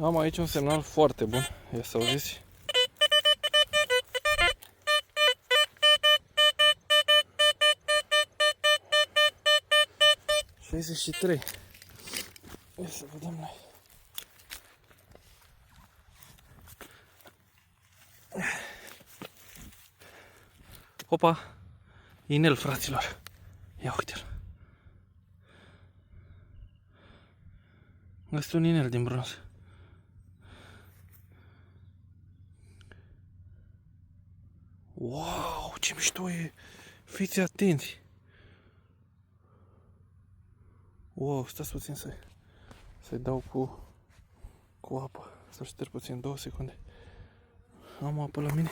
Am aici un semnal foarte bun. Ia să auziți. ...63. Ia să vedem noi. Opa! Inel, fraților. Ia uite-l. Este un inel din bronz. Wow, ce mișto e! Fiți atenți! Wow, stați puțin să-i dau cu apă. Să șterg puțin 2 secunde. Am apă la mine.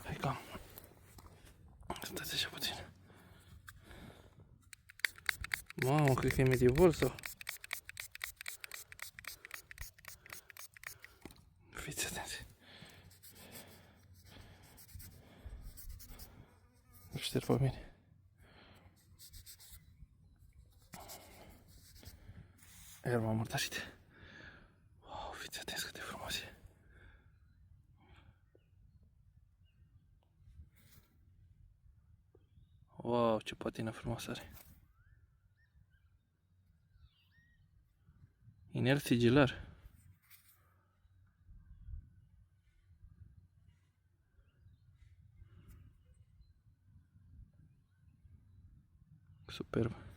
Hai cam. Stați așa puțin. Mamă, cred că e medieval sau? Fiți atenți. Îl șterg pe mine. Iar m-am mărtășit. Wow, fiți atenți cât de frumos e. Wow, ce patină frumoasă are. Inel sigilar. Superb.